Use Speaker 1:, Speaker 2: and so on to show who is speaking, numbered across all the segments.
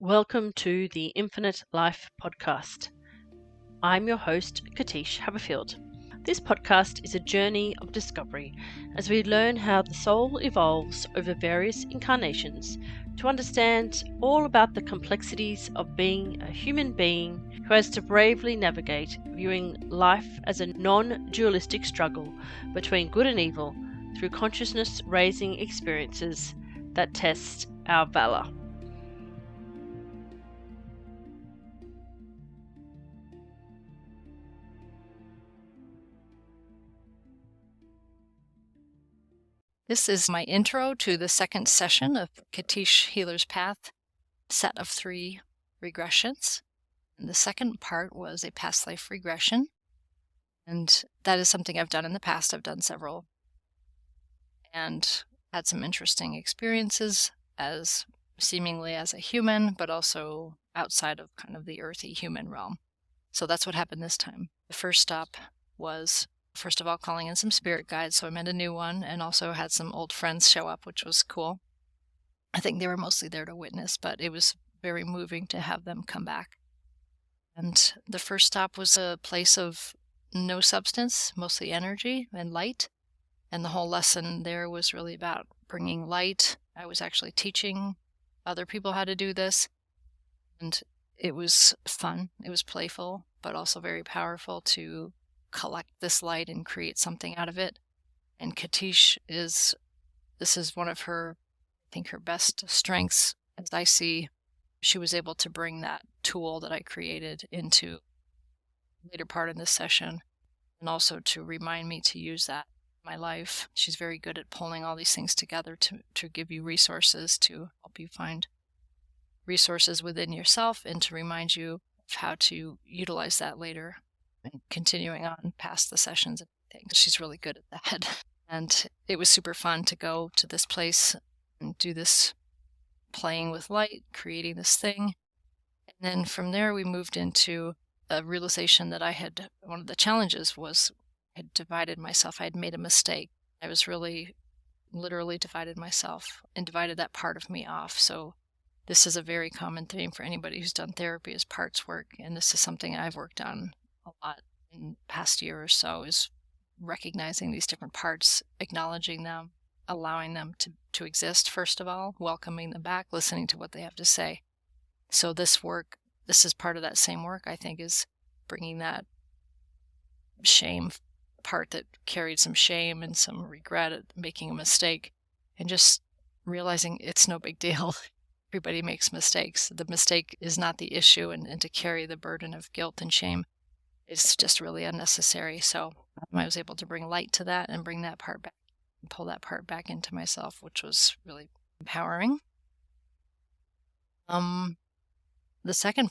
Speaker 1: Welcome to the Infinite Life Podcast. I'm your host, Katish Haberfield. This podcast is a journey of discovery as we learn how the soul evolves over various incarnations to understand all about the complexities of being a human being who has to bravely navigate viewing life as a non-dualistic struggle between good and evil through consciousness-raising experiences that test our valor.
Speaker 2: This is my intro to the second session of Katish Healer's Path, set of 3 regressions. And the second part was a past life regression. And that is something I've done in the past. I've done several and had some interesting experiences as seemingly as a human, but also outside of kind of the earthy human realm. So that's what happened this time. The first stop was, first of all, calling in some spirit guides, so I met a new one, and also had some old friends show up, which was cool. I think they were mostly there to witness, but it was very moving to have them come back. And the first stop was a place of no substance, mostly energy and light, and the whole lesson there was really about bringing light. I was actually teaching other people how to do this, and it was fun, it was playful, but also very powerful to collect this light and create something out of it. And Katish this is one of her, I think, her best strengths. As I see, she was able to bring that tool that I created into the later part of this session, and also to remind me to use that in my life. She's very good at pulling all these things together to give you resources, to help you find resources within yourself, and to remind you of how to utilize that later. And continuing on past the sessions, I think she's really good at that. And it was super fun to go to this place and do this playing with light, creating this thing. And then from there, we moved into a realization that one of the challenges was I had divided myself. I had made a mistake. I was really literally divided myself and divided that part of me off. So this is a very common theme for anybody who's done therapy, is parts work. And this is something I've worked on a lot in the past year or so, is recognizing these different parts, acknowledging them, allowing them to exist, first of all, welcoming them back, listening to what they have to say. So this is part of that same work, I think, is bringing that shame part that carried some shame and some regret at making a mistake, and just realizing it's no big deal. Everybody makes mistakes. The mistake is not the issue, and to carry the burden of guilt and shame is just really unnecessary. So I was able to bring light to that and bring that part back and pull that part back into myself, which was really empowering. The second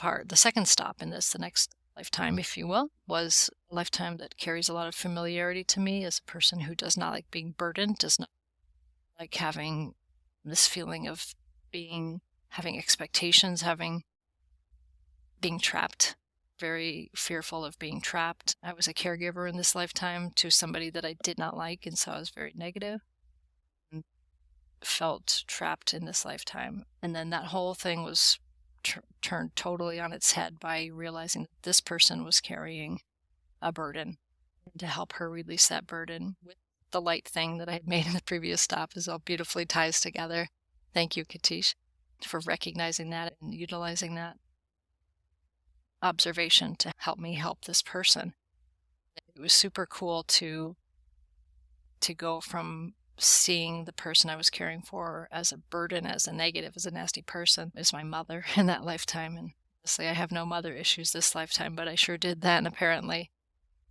Speaker 2: stop in this, the next lifetime, if you will, was a lifetime that carries a lot of familiarity to me as a person who does not like being burdened, does not like having this feeling of having expectations, being trapped. Very fearful of being trapped. I was a caregiver in this lifetime to somebody that I did not like, and so I was very negative and felt trapped in this lifetime. And then that whole thing was turned totally on its head by realizing that this person was carrying a burden, and to help her release that burden with the light thing that I had made in the previous stop is all beautifully ties together. Thank you, Katish, for recognizing that and utilizing that observation to help me help this person. It was super cool to go from seeing the person I was caring for as a burden, as a negative, as a nasty person, as my mother in that lifetime. And honestly, I have no mother issues this lifetime, but I sure did then, apparently.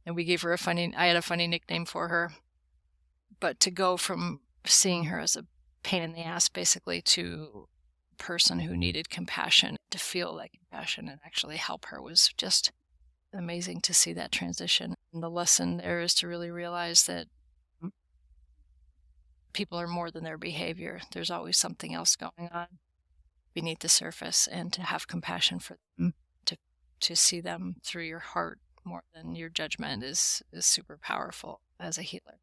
Speaker 2: And we gave her I had a funny nickname for her. But to go from seeing her as a pain in the ass, basically, to person who needed compassion, to feel that compassion and actually help her, was just amazing to see that transition. And the lesson there is to really realize that people are more than their behavior. There's always something else going on beneath the surface, and to have compassion for them, to see them through your heart more than your judgment is super powerful as a healer.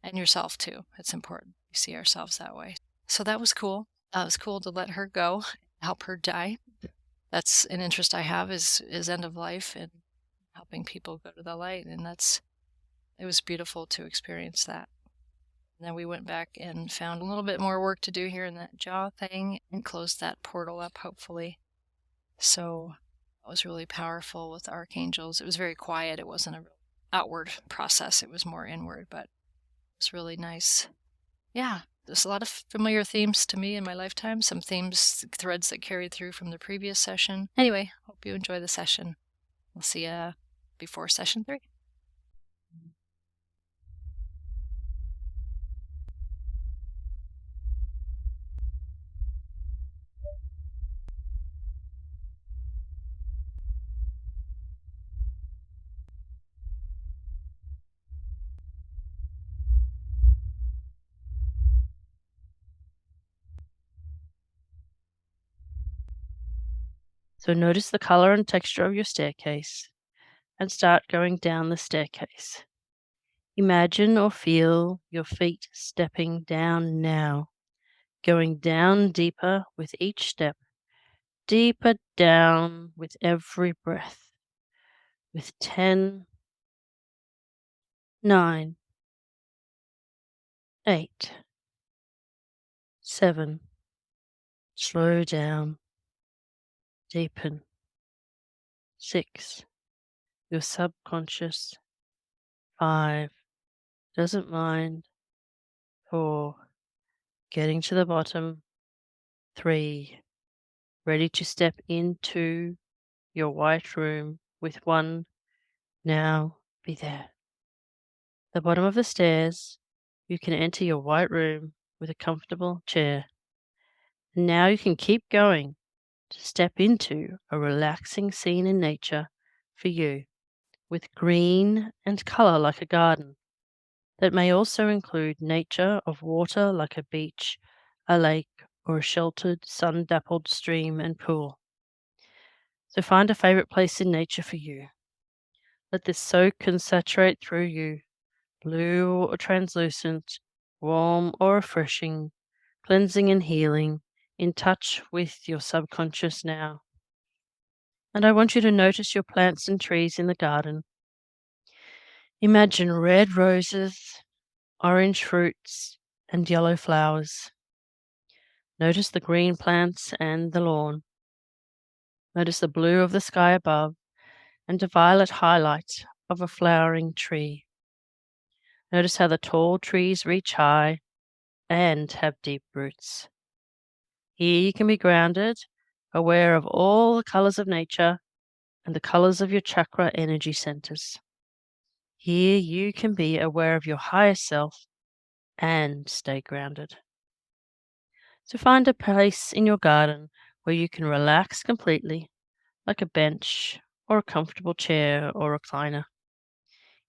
Speaker 2: And yourself too. It's important we see ourselves that way. So that was cool. It was cool to let her go, help her die. that's an interest I have is end of life and helping people go to the light. And it was beautiful to experience that. And then we went back and found a little bit more work to do here in that jaw thing and closed that portal up, hopefully. So it was really powerful with archangels. It was very quiet. It wasn't a real outward process. It was more inward, but it was really nice. Yeah, there's a lot of familiar themes to me in my lifetime, some threads that carried through from the previous session. Anyway, hope you enjoy the session. We'll see you before session 3.
Speaker 1: So notice the color and texture of your staircase and start going down the staircase. Imagine or feel your feet stepping down now, going down deeper with each step, deeper down with every breath. With 10, 9, 8, 7, slow down, deepen. 6, your subconscious. 5, doesn't mind. 4, getting to the bottom. 3, ready to step into your white room with 1, now be there. The bottom of the stairs, you can enter your white room with a comfortable chair. And now you can keep going to step into a relaxing scene in nature for you, with green and colour like a garden, that may also include nature of water like a beach, a lake, or a sheltered, sun-dappled stream and pool. So find a favourite place in nature for you. Let this soak and saturate through you, blue or translucent, warm or refreshing, cleansing and healing, in touch with your subconscious now. And I want you to notice your plants and trees in the garden. Imagine red roses, orange fruits, and yellow flowers. Notice the green plants and the lawn. Notice the blue of the sky above and the violet highlight of a flowering tree. Notice how the tall trees reach high and have deep roots. Here you can be grounded, aware of all the colours of nature and the colours of your chakra energy centres. Here you can be aware of your higher self and stay grounded. So find a place in your garden where you can relax completely, like a bench or a comfortable chair or recliner.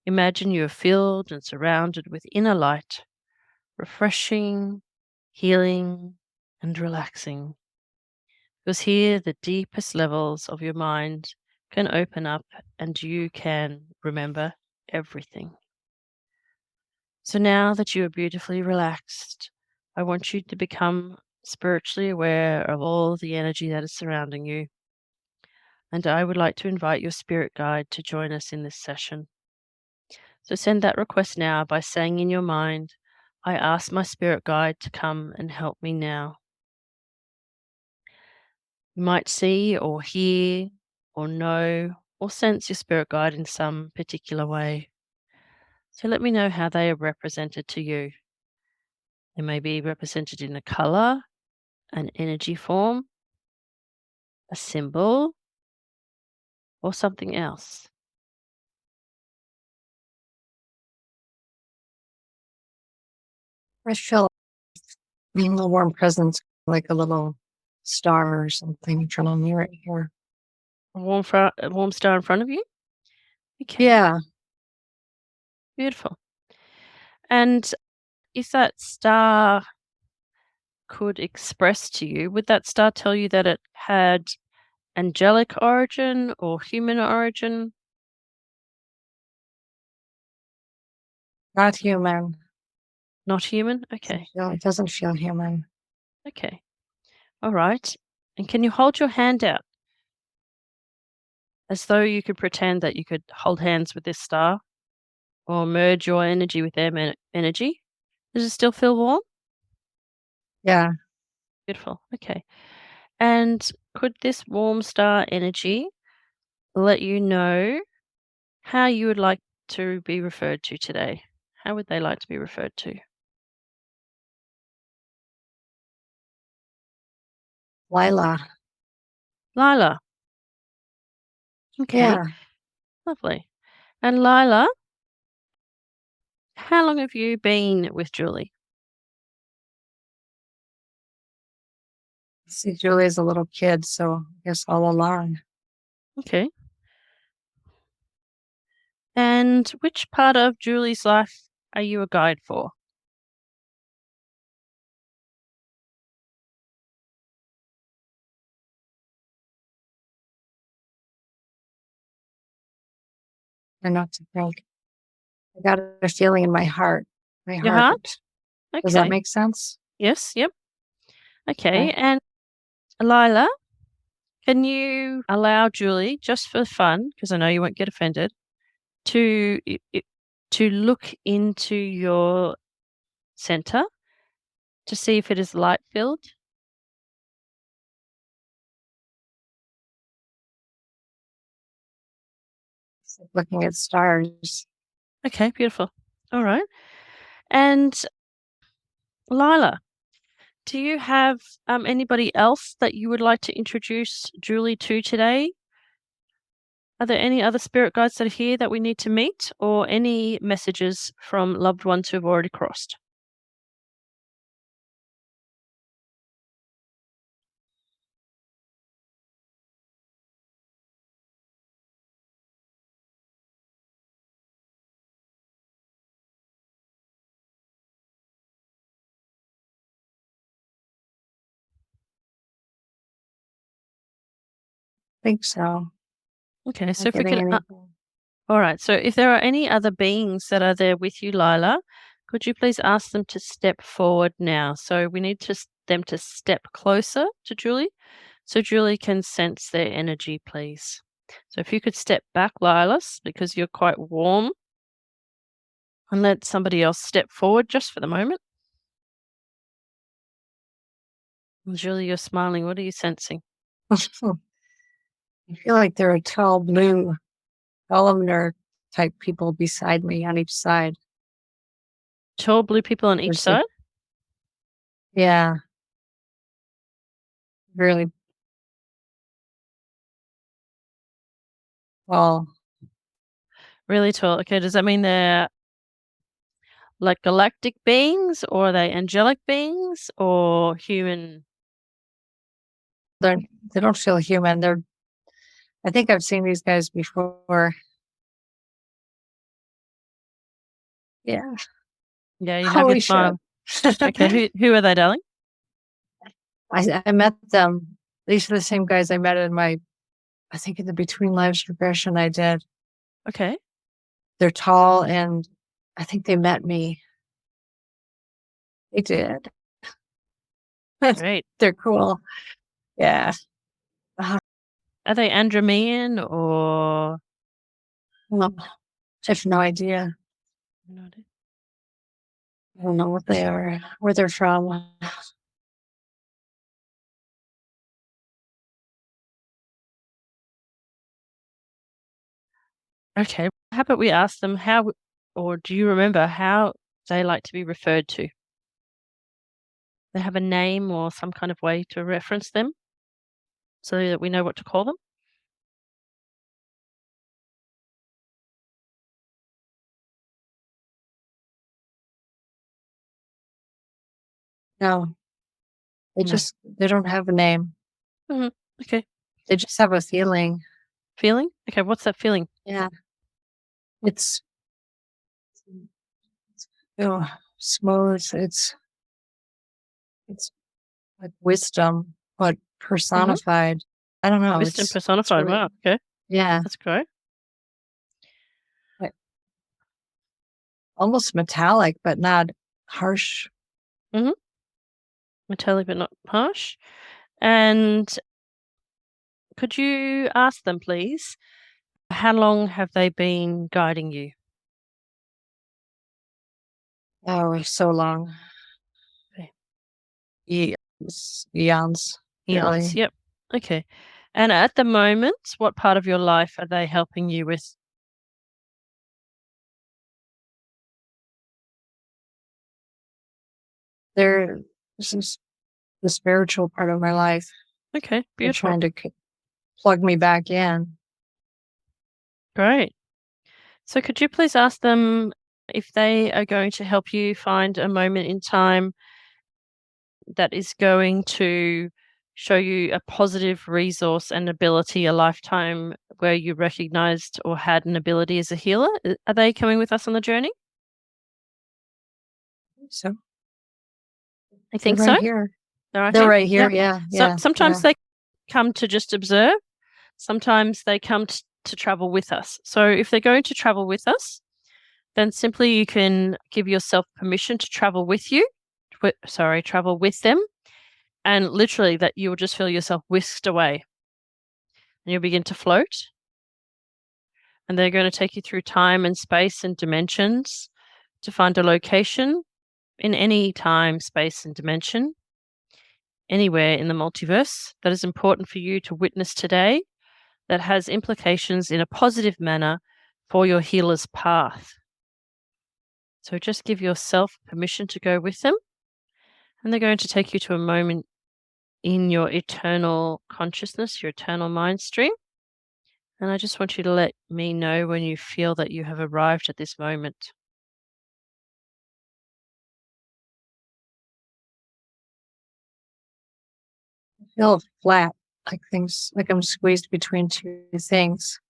Speaker 1: Imagine you are filled and surrounded with inner light, refreshing, healing, and relaxing. Because here the deepest levels of your mind can open up and you can remember everything. So now that you are beautifully relaxed, I want you to become spiritually aware of all the energy that is surrounding you. And I would like to invite your spirit guide to join us in this session. So send that request now by saying in your mind, I ask my spirit guide to come and help me now. You might see or hear or know or sense your spirit guide in some particular way. So let me know how they are represented to you. They may be represented in a colour, an energy form, a symbol, or something else.
Speaker 3: I feel a little warm presence, like a little star or something. Trying to near it here.
Speaker 1: A warm star in front of you? Okay,
Speaker 3: Yeah,
Speaker 1: beautiful. And if that star could express to you, would that star tell you that it had angelic origin or human origin?
Speaker 3: not human.
Speaker 1: Not human? Okay.
Speaker 3: It doesn't feel human.
Speaker 1: Okay. All right. And can you hold your hand out as though you could pretend that you could hold hands with this star or merge your energy with their energy. Does it still feel warm?
Speaker 3: Yeah.
Speaker 1: Beautiful. Okay. And could this warm star energy let you know how you would like to be referred to today? How would they like to be referred to?
Speaker 3: Lila.
Speaker 1: Lila. Okay.
Speaker 3: Yeah.
Speaker 1: Lovely. And Lila, how long have you been with Julie?
Speaker 3: See, Julie's a little kid, so I guess all along.
Speaker 1: Okay. And which part of Julie's life are you a guide for?
Speaker 3: And not to think. I got a feeling in my heart. My
Speaker 1: Your
Speaker 3: heart.
Speaker 1: heart?
Speaker 3: Does that
Speaker 1: Okay.
Speaker 3: make sense?
Speaker 1: Yes. Yep. Okay.
Speaker 3: Okay.
Speaker 1: And Lila, can you allow Julie, just for fun, because I know you won't get offended, to to look into your center to see if it is light filled?
Speaker 3: It's like looking at stars.
Speaker 1: Okay. Beautiful. All right. And Lila, do you have anybody else that you would like to introduce Julie to today? Are there any other spirit guides that are here that we need to meet, or any messages from loved ones who've already crossed?
Speaker 3: I think so.
Speaker 1: Okay, so
Speaker 3: Not
Speaker 1: if we
Speaker 3: getting
Speaker 1: could,
Speaker 3: anything.
Speaker 1: all right. So if there are any other beings that are there with you, Lila, could you please ask them to step forward now? So we need them to step closer to Julie, so Julie can sense their energy, please. So if you could step back, Lila, because you're quite warm, and let somebody else step forward just for the moment. Julie, you're smiling. What are you sensing?
Speaker 3: I feel like there are tall blue columnar type people beside me on each side.
Speaker 1: Tall blue people on each side?
Speaker 3: Yeah. Really tall.
Speaker 1: Really tall. Okay, does that mean they're like galactic beings, or are they angelic beings, or human?
Speaker 3: They don't feel human. I think I've seen these guys before. Yeah.
Speaker 1: Yeah, you have your
Speaker 3: Holy
Speaker 1: smile.
Speaker 3: shit.
Speaker 1: Okay, who are they, darling?
Speaker 3: I met them. These are the same guys I met I think in the Between Lives regression I did.
Speaker 1: Okay.
Speaker 3: They're tall and I think they met me. They did.
Speaker 1: Great.
Speaker 3: They're cool. Yeah.
Speaker 1: Are they Andromean or?
Speaker 3: Well, I have no idea.
Speaker 1: No idea.
Speaker 3: I don't know what they are, where they're from.
Speaker 1: Okay. How about we ask them how, or do you remember how they like to be referred to? They have a name or some kind of way to reference them so that we know what to call them?
Speaker 3: No,
Speaker 1: No.
Speaker 3: they don't have a name.
Speaker 1: Mhm. Okay.
Speaker 3: They just have a feeling.
Speaker 1: Feeling? Okay, what's that feeling?
Speaker 3: Yeah. It's oh, smooth. It's like wisdom, but
Speaker 1: Mhm.
Speaker 3: personified. I don't know.
Speaker 1: Wisdom
Speaker 3: It's
Speaker 1: personified.
Speaker 3: really,
Speaker 1: Wow, okay.
Speaker 3: yeah,
Speaker 1: That's great.
Speaker 3: like almost metallic, but not harsh.
Speaker 1: Mhm. Metallic but not harsh. And Could you ask them, please, how long have they been guiding you?
Speaker 3: Oh, so long.
Speaker 1: Okay.
Speaker 3: Eons,
Speaker 1: Eons.
Speaker 3: really.
Speaker 1: Yep. Okay. And at the moment, what part of your life are they helping you with?
Speaker 3: This is the spiritual part of my life.
Speaker 1: Okay,
Speaker 3: They're
Speaker 1: beautiful.
Speaker 3: trying to plug me back in.
Speaker 1: Great. So could you please ask them if they are going to help you find a moment in time that is going to show you a positive resource and ability, a lifetime where you recognized or had an ability as a healer? Are they coming with us on the journey?
Speaker 3: So
Speaker 1: I
Speaker 3: they're
Speaker 1: think so.
Speaker 3: right here.
Speaker 1: They're right
Speaker 3: They're
Speaker 1: here.
Speaker 3: right here.
Speaker 1: Yep.
Speaker 3: Yeah,
Speaker 1: So
Speaker 3: yeah,
Speaker 1: sometimes
Speaker 3: yeah.
Speaker 1: they come to just observe. Sometimes they come to travel with us. So if they're going to travel with us, then simply you can give yourself permission to travel with you. Travel with them, and literally that you will just feel yourself whisked away, and you'll begin to float. And they're going to take you through time and space and dimensions to find a location in any time, space, and dimension, anywhere in the multiverse that is important for you to witness today, that has implications in a positive manner for your healer's path. So just give yourself permission to go with them, and they're going to take you to a moment in your eternal consciousness, your eternal mind stream. And I just want you to let me know when you feel that you have arrived at this moment.
Speaker 3: I feel flat, like I'm squeezed between two things.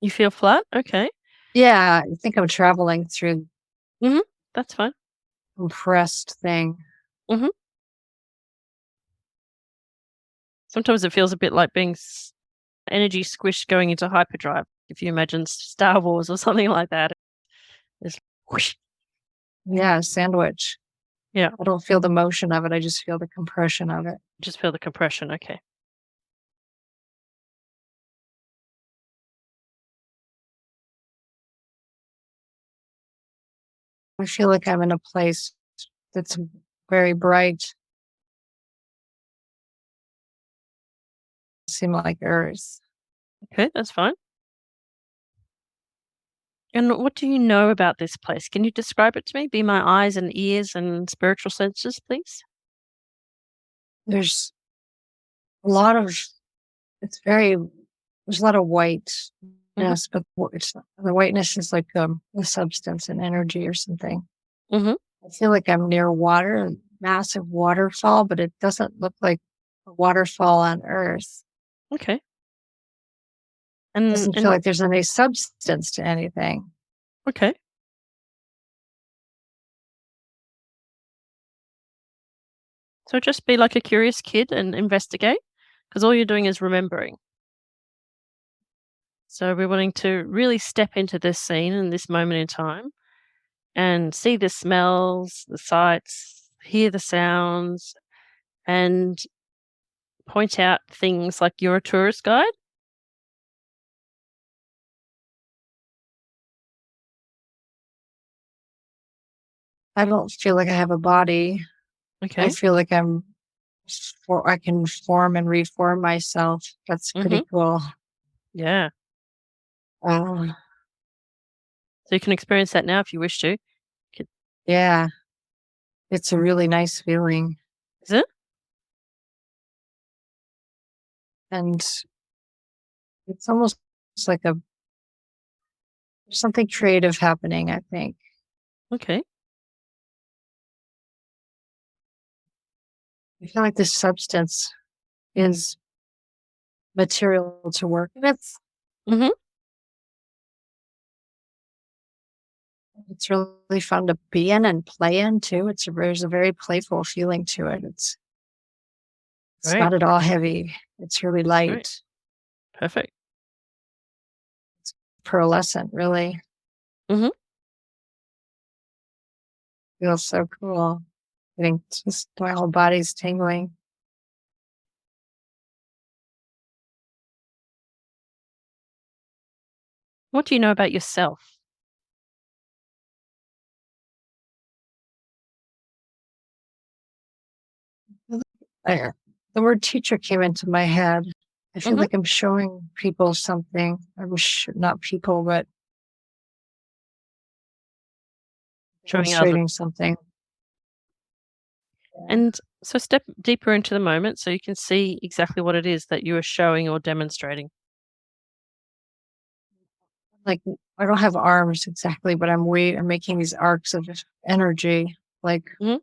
Speaker 1: You feel flat? Okay.
Speaker 3: Yeah, I think I'm traveling through
Speaker 1: Mm-hmm. That's fine.
Speaker 3: compressed thing.
Speaker 1: Mm-hmm. Sometimes it feels a bit like being energy squished going into hyperdrive. If you imagine Star Wars or something like that, it's whoosh.
Speaker 3: Yeah, sandwich.
Speaker 1: Yeah,
Speaker 3: I don't feel the motion of it. I just feel the compression of it.
Speaker 1: just feel the compression. Okay.
Speaker 3: I feel like I'm in a place that's very bright. Seem like Earth.
Speaker 1: Okay, that's fine. And what do you know about this place? Can you describe it to me? Be my eyes and ears and spiritual senses, please.
Speaker 3: There's a lot of it's very there's a lot of whiteness,
Speaker 1: Mm-hmm.
Speaker 3: but the whiteness is like a substance and energy or something.
Speaker 1: Mm-hmm.
Speaker 3: I feel like I'm near water, a massive waterfall, but it doesn't look like a waterfall on Earth.
Speaker 1: Okay.
Speaker 3: It
Speaker 1: And
Speaker 3: doesn't feel like there's any substance to anything.
Speaker 1: okay. So just be like a curious kid and investigate, because all you're doing is remembering. So we're wanting to really step into this scene and this moment in time and see the smells, the sights, hear the sounds, and point out things like you're a tourist guide.
Speaker 3: I don't feel like I have a body. I
Speaker 1: Okay.
Speaker 3: feel like I can form and reform myself. That's
Speaker 1: Mm-hmm.
Speaker 3: pretty cool.
Speaker 1: Yeah.
Speaker 3: Um,
Speaker 1: So you can experience that now if you wish to.
Speaker 3: yeah, it's a really nice feeling.
Speaker 1: Is it?
Speaker 3: And it's almost like something creative happening, I think.
Speaker 1: Okay.
Speaker 3: I feel like this substance is material to work with.
Speaker 1: Mm-hmm.
Speaker 3: It's really fun to be in and play in too. There's a very playful feeling to it. It's
Speaker 1: Great.
Speaker 3: not at all heavy. It's really
Speaker 1: Great.
Speaker 3: light,
Speaker 1: Perfect.
Speaker 3: pearlescent, really.
Speaker 1: Mm-hmm.
Speaker 3: Feels so cool. I think just my whole body's tingling.
Speaker 1: What do you know about yourself?
Speaker 3: There. The word teacher came into my head. I feel
Speaker 1: Mhm.
Speaker 3: like I'm showing people something. I wish not people, but
Speaker 1: Showing others.
Speaker 3: demonstrating something. Yeah.
Speaker 1: And so step deeper into the moment so you can see exactly what it is that you are showing or demonstrating.
Speaker 3: Like I don't have arms exactly, but I'm making these arcs of energy, like
Speaker 1: Mhm.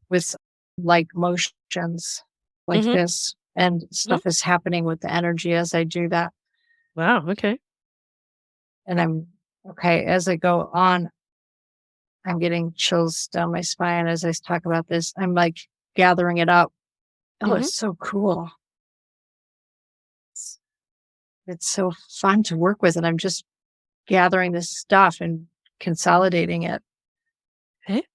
Speaker 3: with like motions like
Speaker 1: Mhm.
Speaker 3: this. And
Speaker 1: Mhm.
Speaker 3: stuff is happening with the energy as I do that.
Speaker 1: Wow, okay.
Speaker 3: And I'm okay. As I go on, I'm getting chills down my spine as I talk about this. I'm like gathering it up. Oh,
Speaker 1: Mhm.
Speaker 3: it's so cool. It's, it's so fun to work with. And I'm just gathering this stuff and consolidating it.
Speaker 1: Okay.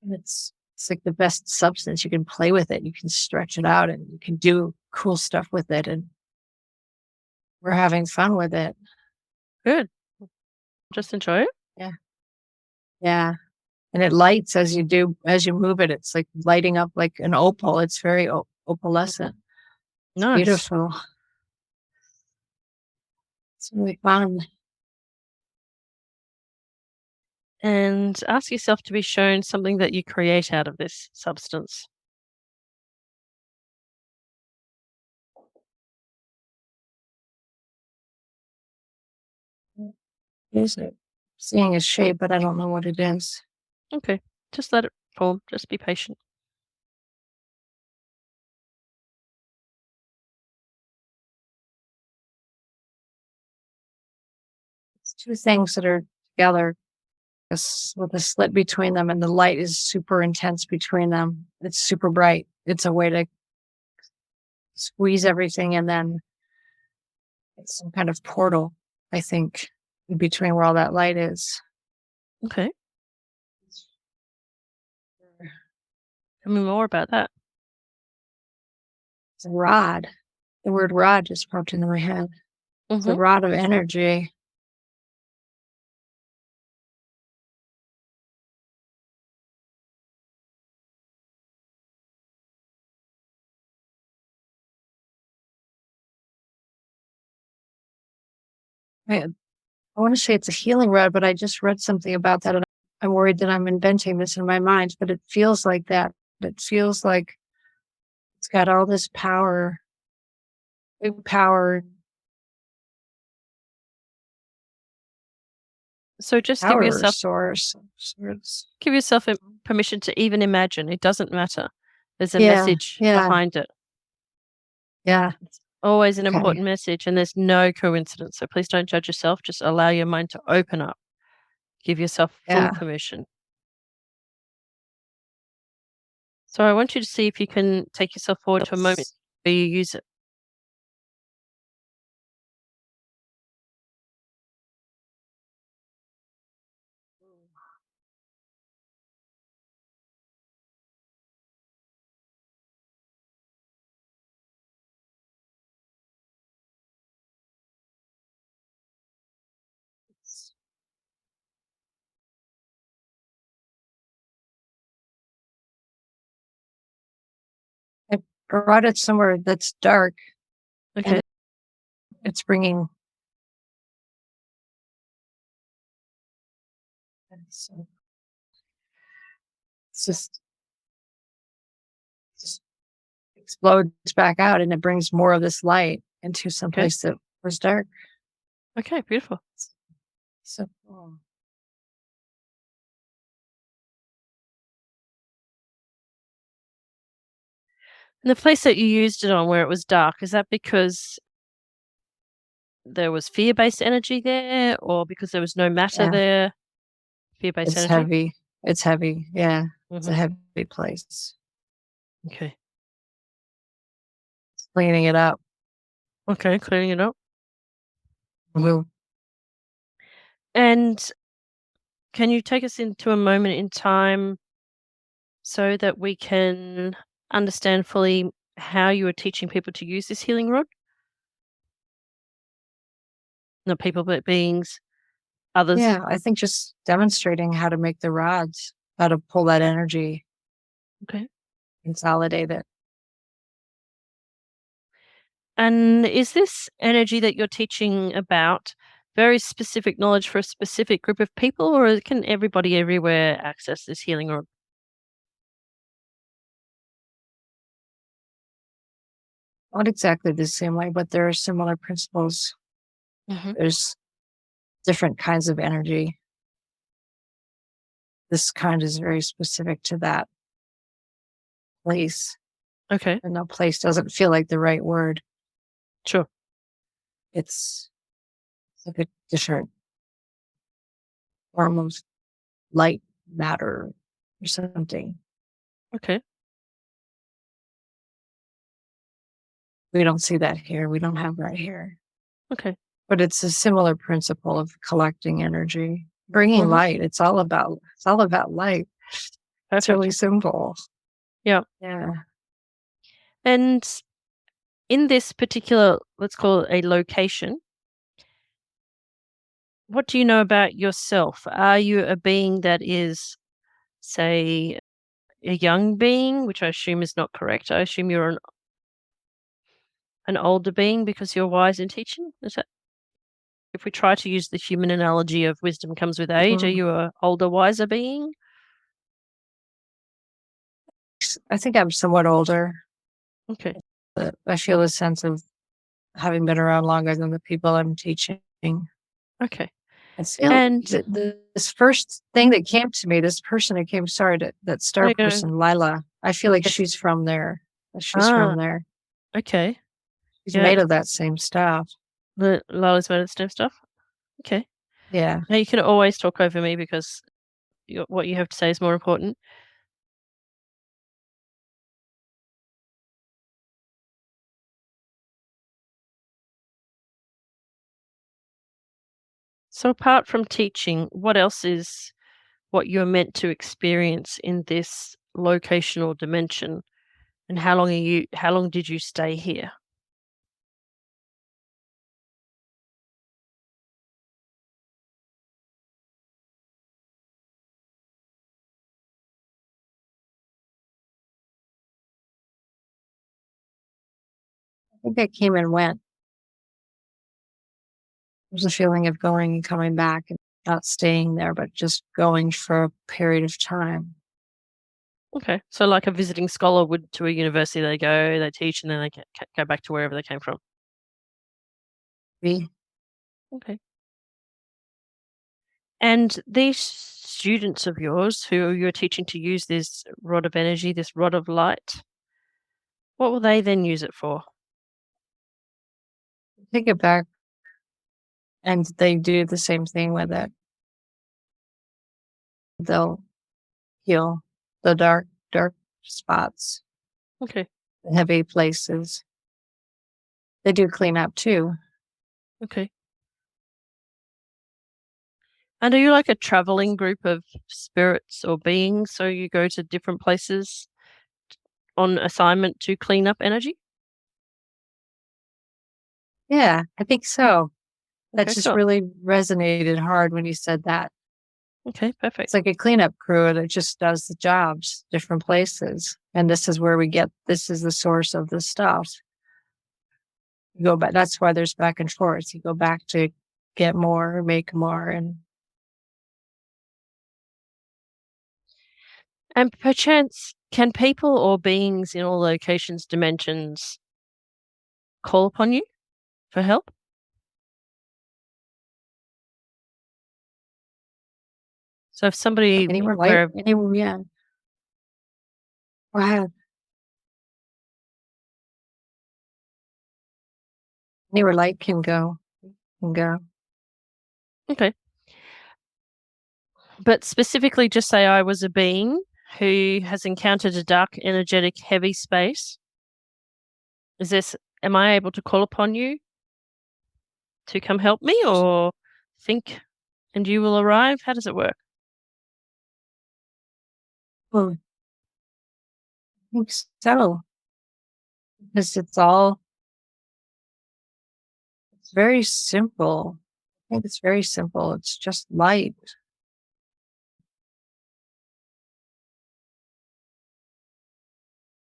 Speaker 3: And it's like the best substance. You can play with it. You can stretch it out and you can do cool stuff with it. And we're having fun with it.
Speaker 1: Good. Just enjoy it.
Speaker 3: Yeah. Yeah. And it lights as you move it. It's like lighting up like an opal. It's very
Speaker 1: Mhm.
Speaker 3: opalescent. It's
Speaker 1: Nice.
Speaker 3: beautiful. It's really fun.
Speaker 1: And ask yourself to be shown something that you create out of this substance.
Speaker 3: Is it? Seeing a shape, but I don't know what it is.
Speaker 1: Okay. Just let it form. Just be patient.
Speaker 3: It's two things that are together with a slit between them, and the light is super intense between them. It's super bright. It's a way to squeeze everything, and then it's some kind of portal, I think, in between where all that light is.
Speaker 1: Okay. Tell me more about that.
Speaker 3: It's a rod. The word rod just popped into my head. It's a
Speaker 1: Mhm.
Speaker 3: rod of energy. I, I want to say it's a healing rod, but I just read something about that, and I'm worried that I'm inventing this in my mind, but it feels like that. It feels like it's got all this power, big power,
Speaker 1: So just
Speaker 3: power source of sorts.
Speaker 1: give yourself permission to even imagine. It doesn't matter. There's a
Speaker 3: Yeah,
Speaker 1: message
Speaker 3: yeah,
Speaker 1: behind it.
Speaker 3: yeah.
Speaker 1: Always an
Speaker 3: Okay.
Speaker 1: important message, and there's no coincidence. So please don't judge yourself. Just allow your mind to open up. Give yourself full
Speaker 3: Yeah.
Speaker 1: permission. So I want you to see if you can take yourself forward to a moment where you use it.
Speaker 3: I brought it somewhere that's dark, and
Speaker 1: Okay.
Speaker 3: it's bringing. It's just explodes back out, and it brings more of this light into some
Speaker 1: Okay.
Speaker 3: place that was dark.
Speaker 1: Okay. Beautiful.
Speaker 3: So cool.
Speaker 1: And the place that you used it on where it was dark, is that because there was fear-based energy there or because there was no matter
Speaker 3: Yeah,
Speaker 1: there? Fear-based
Speaker 3: it's
Speaker 1: energy?
Speaker 3: heavy. It's heavy. Yeah, it's a
Speaker 1: Mhm.
Speaker 3: heavy place.
Speaker 1: Okay.
Speaker 3: Cleaning it up.
Speaker 1: Okay, clearing it up.
Speaker 3: Move.
Speaker 1: And can you take us into a moment in time so that we can understand fully how you are teaching people to use this healing rod? Not people, but beings, others.
Speaker 3: Yeah, I think just demonstrating how to make the rods, how to pull that energy,
Speaker 1: Okay.
Speaker 3: consolidate it.
Speaker 1: And is this energy that you're teaching about very specific knowledge for a specific group of people, or can everybody everywhere access this healing rod?
Speaker 3: Not exactly the same way, but there are similar principles.
Speaker 1: Mm-hmm.
Speaker 3: There's different kinds of energy. This kind is very specific to that place.
Speaker 1: Okay,
Speaker 3: And no, place doesn't feel like the right word.
Speaker 1: sure.
Speaker 3: It's like a different form of light matter or something.
Speaker 1: Okay,
Speaker 3: We don't see that here. We don't have that here.
Speaker 1: okay.
Speaker 3: But it's a similar principle of collecting energy, bringing
Speaker 1: Mhm.
Speaker 3: light. It's all about light. It's
Speaker 1: Perfect.
Speaker 3: really simple.
Speaker 1: Yeah.
Speaker 3: Yeah.
Speaker 1: And in this particular, let's call it a location, what do you know about yourself? Are you a being that is, say, a young being, which I assume is not correct? I assume you're an older being because you're wise in teaching? Is that, if we try to use the human analogy of wisdom comes with age, are
Speaker 3: Mhm.
Speaker 1: you a older, wiser being?
Speaker 3: I think I'm somewhat older,
Speaker 1: Okay.
Speaker 3: but I feel a sense of having been around longer than the people I'm teaching.
Speaker 1: Okay.
Speaker 3: I feel
Speaker 1: And
Speaker 3: this first thing that came to me, this person that came, sorry, that star
Speaker 1: there you go.
Speaker 3: person, Lila, I feel like
Speaker 1: Yes.
Speaker 3: she's from there. She's
Speaker 1: Ah,
Speaker 3: from there.
Speaker 1: okay.
Speaker 3: She's
Speaker 1: Yeah.
Speaker 3: made of that same stuff.
Speaker 1: The Lola's made of stem stuff. Okay.
Speaker 3: Yeah.
Speaker 1: Now you can always talk over me because what you have to say is more important. So apart from teaching, what else is what you're meant to experience in this locational dimension? And how long did you stay here?
Speaker 3: I think I came and went. There's a feeling of going and coming back and not staying there, but just going for a period of time.
Speaker 1: Okay. So like a visiting scholar would to a university, they go, they teach, and then they go back to wherever they came from.
Speaker 3: We
Speaker 1: Okay. And these students of yours who you're teaching to use this rod of energy, this rod of light, what will they then use it for?
Speaker 3: take it back and they do the same thing with it. They'll heal the dark spots,
Speaker 1: Okay.
Speaker 3: the heavy places. They do clean up too.
Speaker 1: Okay. And are you like a traveling group of spirits or beings? So you go to different places on assignment to clean up energy?
Speaker 3: Yeah, I think so. That
Speaker 1: Okay,
Speaker 3: just
Speaker 1: cool.
Speaker 3: really resonated hard when you said that.
Speaker 1: Okay, perfect.
Speaker 3: It's like a cleanup crew that just does the jobs, different places. And this is where this is the source of the stuff. You go back, that's why there's back and forth. You go back to get more, make more. And
Speaker 1: And perchance, can people or beings in all locations, dimensions call upon you for help? So if somebody
Speaker 3: anywhere light,
Speaker 1: where
Speaker 3: anywhere, yeah. Wow. Anywhere light can go.
Speaker 1: okay, but specifically just say I was a being who has encountered a dark, energetic, heavy space. Am I able to call upon you to come help me, or think and you will arrive? How does it work?
Speaker 3: Well, I think so. Because it's very simple. think it's very simple. It's just light.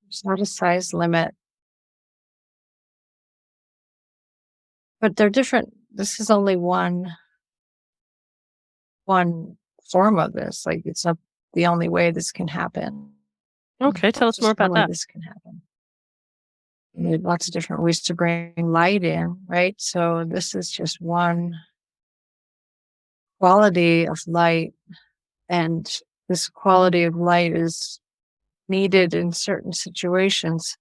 Speaker 3: There's not a size limit, but they're different. This is only one form of this. Like, it's not the only way this can happen.
Speaker 1: Okay, tell us
Speaker 3: Just
Speaker 1: more about
Speaker 3: one way
Speaker 1: that.
Speaker 3: this can happen. And there are lots of different ways to bring light in, right? So this is just one quality of light, and this quality of light is needed in certain situations.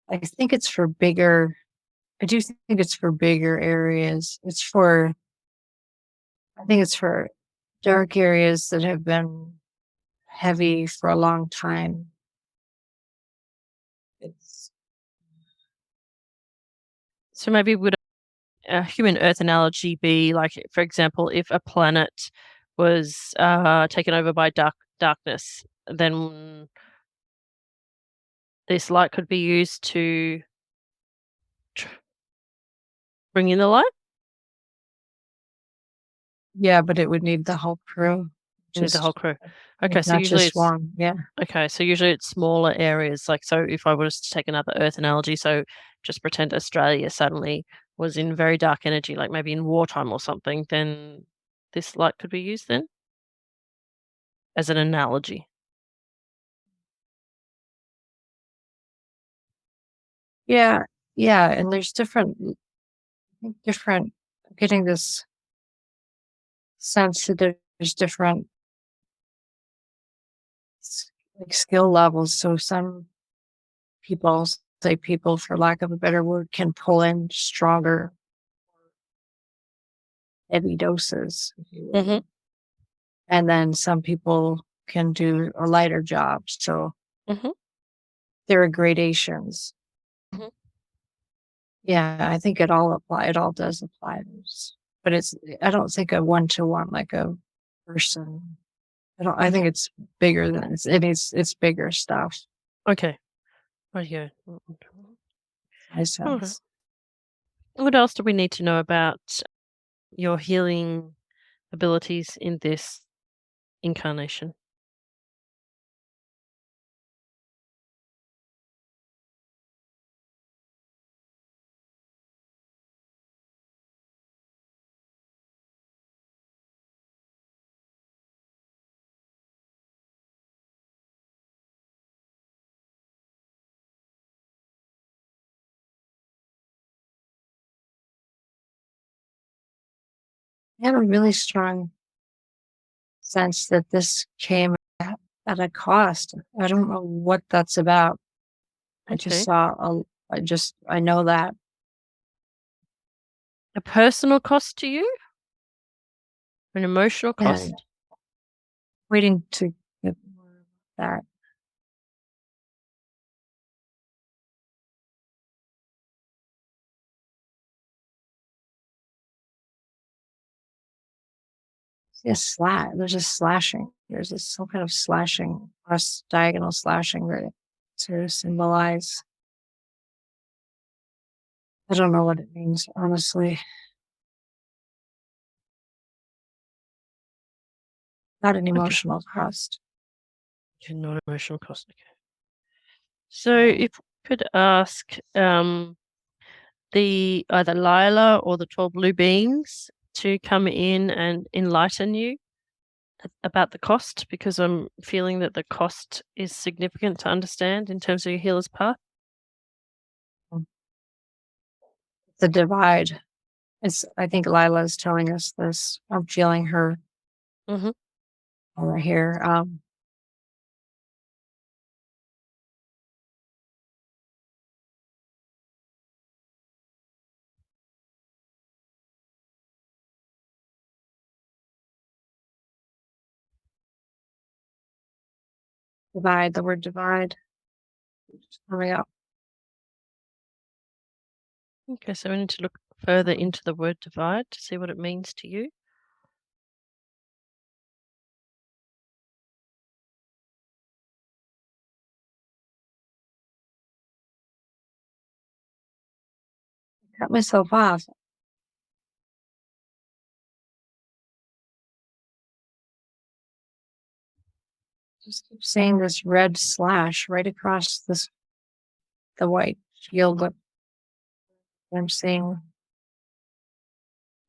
Speaker 3: I think it's for bigger. I do think it's for bigger areas. I think it's for dark areas that have been heavy for a long time. It's
Speaker 1: So maybe would a human Earth analogy be like, for example, if a planet was taken over by darkness, then this light could be used to bring in the light?
Speaker 3: Yeah, but it would need the whole crew.
Speaker 1: You need the whole
Speaker 3: Just
Speaker 1: crew. Okay, so
Speaker 3: not
Speaker 1: usually
Speaker 3: just
Speaker 1: it's
Speaker 3: one. Yeah.
Speaker 1: okay, so usually it's smaller areas. Like, so if I was to take another Earth analogy, so just pretend Australia suddenly was in very dark energy, like maybe in wartime or something, then this light could be used then as an analogy.
Speaker 3: Yeah. Yeah. And there's different getting this sense that there's different like skill levels. So some people, say people for lack of a better word, can pull in stronger, heavy doses, if you will.
Speaker 1: Mm-hmm.
Speaker 3: And then some people can do a lighter job. So
Speaker 1: Mm-hmm.
Speaker 3: there are gradations.
Speaker 1: Mhm.
Speaker 3: Yeah, I think it all does apply. But I don't think a one-to-one like a person. I think it's bigger than it's bigger stuff.
Speaker 1: Okay. Right here.
Speaker 3: I
Speaker 1: All right.
Speaker 3: sense.
Speaker 1: What else do we need to know about your healing abilities in this incarnation?
Speaker 3: I have a really strong sense that this came at a cost. I don't know what that's about. I just
Speaker 1: Okay.
Speaker 3: saw I know that.
Speaker 1: A personal cost to you? An emotional
Speaker 3: And
Speaker 1: cost?
Speaker 3: waiting to get more of that. There's a slashing. Some kind of slashing, cross diagonal slashing right to symbolize. I don't know what it means, honestly. Not an
Speaker 1: Okay.
Speaker 3: emotional cost.
Speaker 1: Okay, not emotional cost. Okay. So
Speaker 3: Yeah.
Speaker 1: if we could ask the either Lila or the 12 blue beings to come in and enlighten you about the cost, because I'm feeling that the cost is significant to understand in terms of your healer's path.
Speaker 3: The divide. I think Lila's telling us this. I'm feeling her
Speaker 1: Mm-hmm.
Speaker 3: over here. Divide, the word divide. Coming up.
Speaker 1: Okay, so we need to look further into the word divide to see what it means to you.
Speaker 3: Cut myself off. Just keep saying this red slash right across the white field that I'm seeing.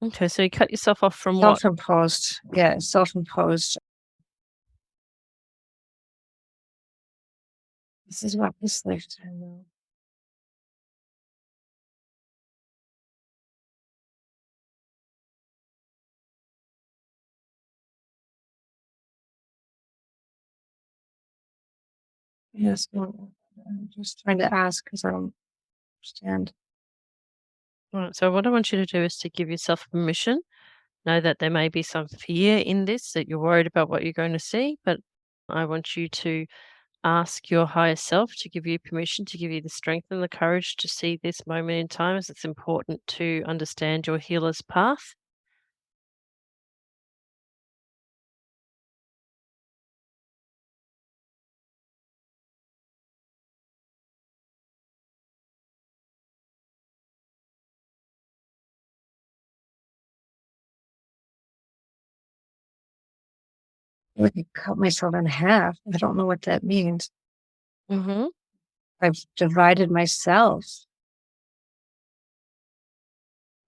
Speaker 1: Okay, so you cut yourself off from what?
Speaker 3: Self-imposed. Yeah, self-imposed. This is what this lifetime will. Yes, no, I'm just trying to ask because I don't understand.
Speaker 1: Right, so what I want you to do is to give yourself permission. Know that there may be some fear in this, that you're worried about what you're going to see, but I want you to ask your higher self to give you permission, to give you the strength and the courage to see this moment in time, as it's important to understand your healer's path.
Speaker 3: I could cut myself in half. I don't know what that means.
Speaker 1: Mm-hmm.
Speaker 3: I've divided myself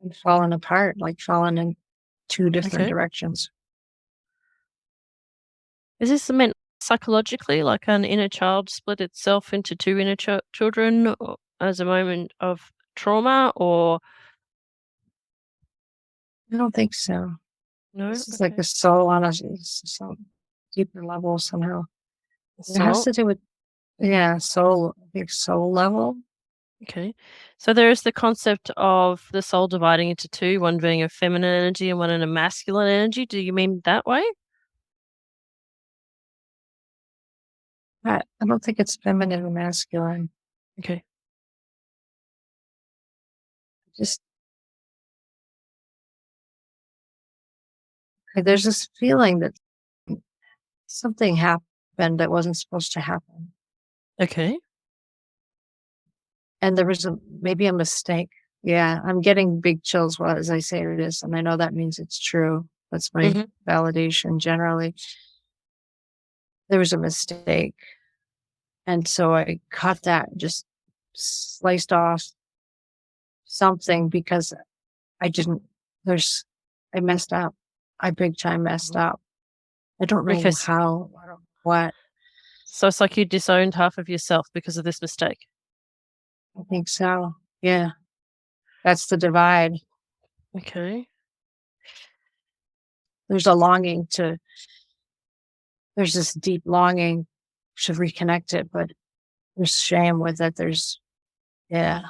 Speaker 3: and fallen apart, like fallen in two different
Speaker 1: Okay.
Speaker 3: directions.
Speaker 1: Is this meant psychologically, like an inner child split itself into two inner children as a moment of trauma, or
Speaker 3: I don't think so.
Speaker 1: no?
Speaker 3: This is like
Speaker 1: Okay.
Speaker 3: a soul on some deeper level somehow. It has
Speaker 1: So,
Speaker 3: to do with, yeah, soul, I think soul level.
Speaker 1: okay. So there is the concept of the soul dividing into two, one being a feminine energy and one in a masculine energy. Do you mean that way?
Speaker 3: I don't think it's feminine or masculine.
Speaker 1: Okay.
Speaker 3: Just, there's this feeling that something happened that wasn't supposed to happen.
Speaker 1: Okay.
Speaker 3: And there was maybe a mistake. Yeah, I'm getting big chills as I say this, and I know that means it's true. That's my
Speaker 1: Mhm.
Speaker 3: validation generally. There was a mistake. And so I cut that, just sliced off something because I didn't, I messed up. I big time messed
Speaker 1: Mhm.
Speaker 3: up. I don't
Speaker 1: Okay.
Speaker 3: know how, I don't know what.
Speaker 1: So it's like you disowned half of yourself because of this mistake.
Speaker 3: I think so. Yeah, that's the divide.
Speaker 1: Okay.
Speaker 3: There's a longing to, there's this deep longing to reconnect it, but there's shame with it. Yeah,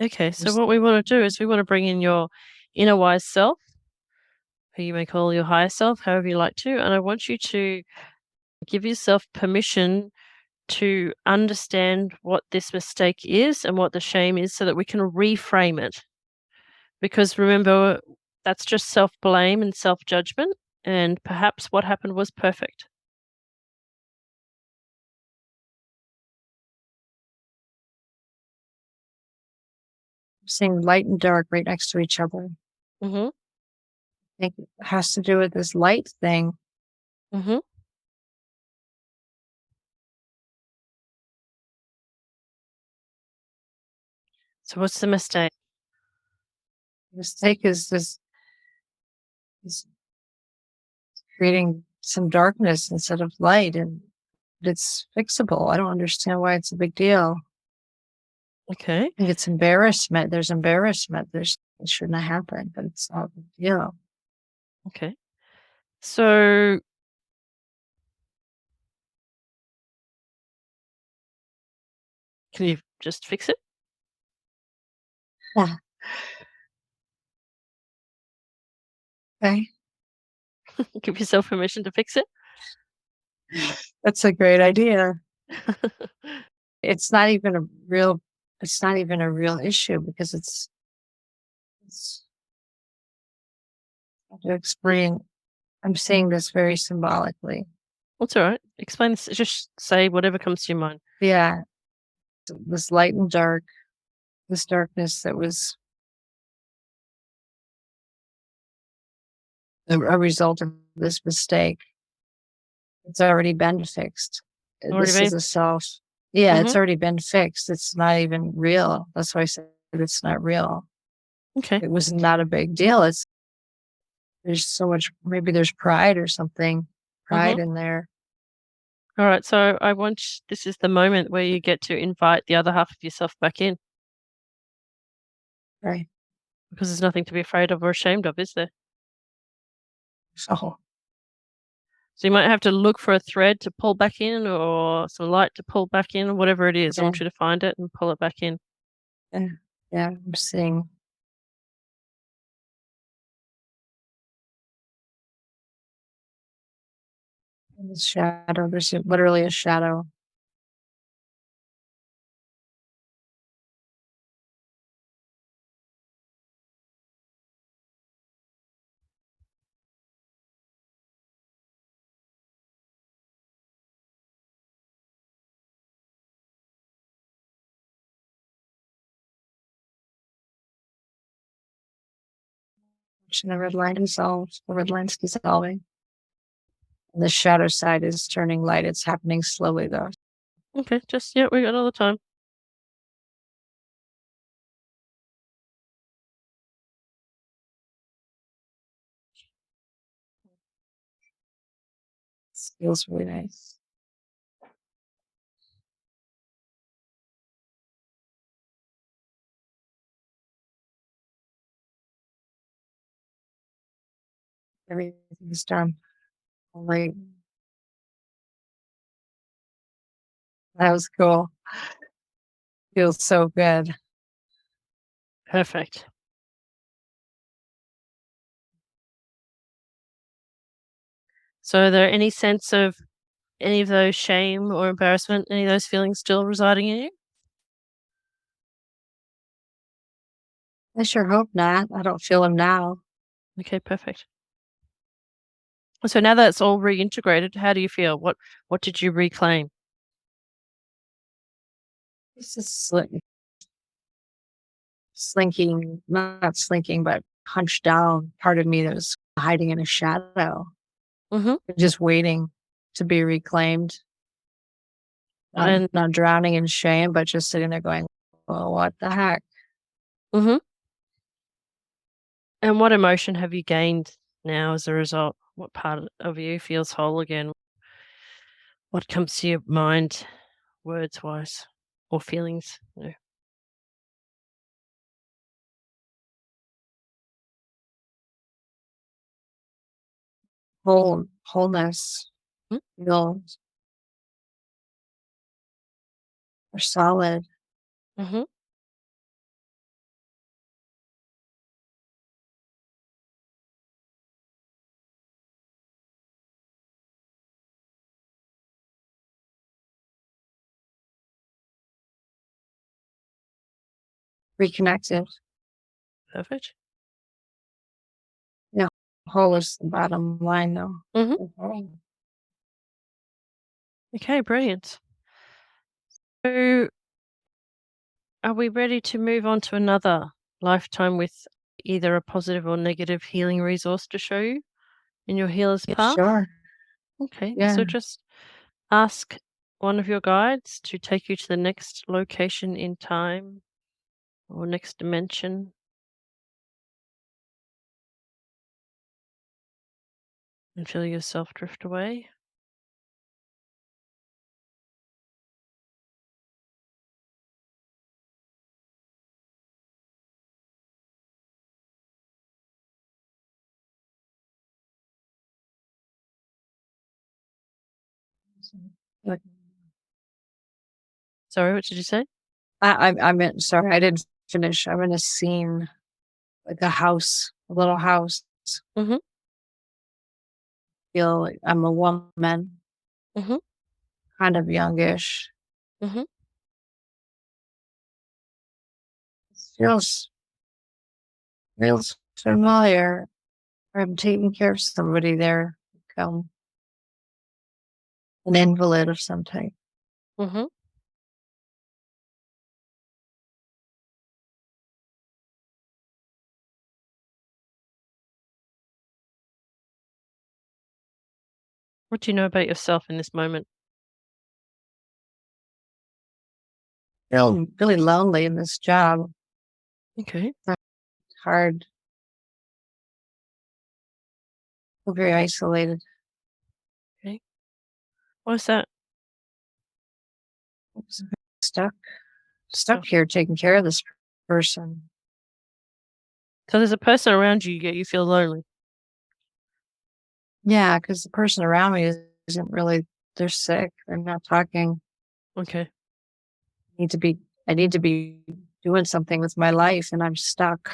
Speaker 1: Okay. So
Speaker 3: there's,
Speaker 1: what we want to do is we want to bring in your inner wise self, who you may call your higher self, however you like to, and I want you to give yourself permission to understand what this mistake is and what the shame is so that we can reframe it. Because remember, that's just self blame and self judgment, and perhaps what happened was perfect.
Speaker 3: seeing light and dark right next to each other.
Speaker 1: Hmm.
Speaker 3: I think it has to do with this light thing.
Speaker 1: Hmm. So, what's the mistake?
Speaker 3: Mistake is creating some darkness instead of light, and it's fixable. I don't understand why it's a big deal.
Speaker 1: Okay.
Speaker 3: I think it's embarrassment. There's embarrassment. It shouldn't have happened, but it's not a big deal.
Speaker 1: Okay. So, can you just fix it?
Speaker 3: Yeah. Okay.
Speaker 1: Give yourself permission to fix it?
Speaker 3: That's a great idea. It's not even a real it's not even a real issue because it's to explain. I'm saying this very symbolically.
Speaker 1: That's all right. Explain this. Just say whatever comes to your mind.
Speaker 3: Yeah. This light and dark, this darkness that was a result of this mistake. It's already been fixed.
Speaker 1: Already
Speaker 3: This is
Speaker 1: been?
Speaker 3: a self. Yeah, it's
Speaker 1: Mhm.
Speaker 3: already been fixed. It's not even real. That's why I said it's not real.
Speaker 1: Okay.
Speaker 3: It was not a big deal. There's so much, maybe there's pride or something,
Speaker 1: Mhm.
Speaker 3: pride in there.
Speaker 1: Alright, so this is the moment where you get to invite the other half of yourself back in,
Speaker 3: Right.
Speaker 1: because there's nothing to be afraid of or ashamed of, is there?
Speaker 3: So,
Speaker 1: So you might have to look for a thread to pull back in or some light to pull back in, whatever it is. I
Speaker 3: yeah,
Speaker 1: want you to find it and pull it back in.
Speaker 3: yeah, yeah, I'm seeing the shadow. There's literally a shadow. The red line dissolves. The red line's dissolving. And the shadow side is turning light. It's happening slowly, though.
Speaker 1: Okay, just yeah, we got all the time.
Speaker 3: It feels really nice. Everything's done. Like, that was cool. Feels so good.
Speaker 1: Perfect. So are there any sense of any of those shame or embarrassment, any of those feelings still residing in you?
Speaker 3: I sure hope not. I don't feel them now.
Speaker 1: Okay, perfect. So now that it's all reintegrated, how do you feel? What did you reclaim?
Speaker 3: It's just slinking, not slinking, but hunched down part of me that was hiding in a shadow,
Speaker 1: Mhm.
Speaker 3: just waiting to be reclaimed, not
Speaker 1: And
Speaker 3: not drowning in shame, but just sitting there going, "Well, what the heck?"
Speaker 1: mhm. And what emotion have you gained now as a result? What part of you feels whole again? What comes to your mind words wise or feelings? No.
Speaker 3: Wholeness,
Speaker 1: Mm.
Speaker 3: feel are solid,
Speaker 1: Mhm.
Speaker 3: reconnected.
Speaker 1: Perfect.
Speaker 3: Yeah, whole is the bottom line, though.
Speaker 1: Mhm.
Speaker 3: Okay.
Speaker 1: Okay, brilliant. So are we ready to move on to another lifetime with either a positive or negative healing resource to show you in your healer's path?
Speaker 3: Sure.
Speaker 1: Okay,
Speaker 3: Yeah.
Speaker 1: so just ask one of your guides to take you to the next location in time or next dimension and feel yourself drift away.
Speaker 3: Like,
Speaker 1: Sorry, what did you say?
Speaker 3: I meant, sorry, I didn't finish. I'm in a scene, like a house, a little house.
Speaker 1: Mhm.
Speaker 3: Feel like I'm a woman,
Speaker 1: Mhm.
Speaker 3: kind of youngish.
Speaker 1: Mhm.
Speaker 3: Feels feels familiar. I'm taking care of somebody there, um, an invalid of some type.
Speaker 1: Mhm. What do you know about yourself in this moment?
Speaker 3: I'm really lonely in this job.
Speaker 1: Okay.
Speaker 3: It's hard. I feel very isolated.
Speaker 1: Why is that?
Speaker 3: Stuck
Speaker 1: Stuck.
Speaker 3: here taking care of this person.
Speaker 1: So there's a person around you, yet you feel lonely.
Speaker 3: Yeah, because the person around me isn't really, they're sick. They're not talking.
Speaker 1: Okay.
Speaker 3: I need to be doing something with my life, and I'm stuck.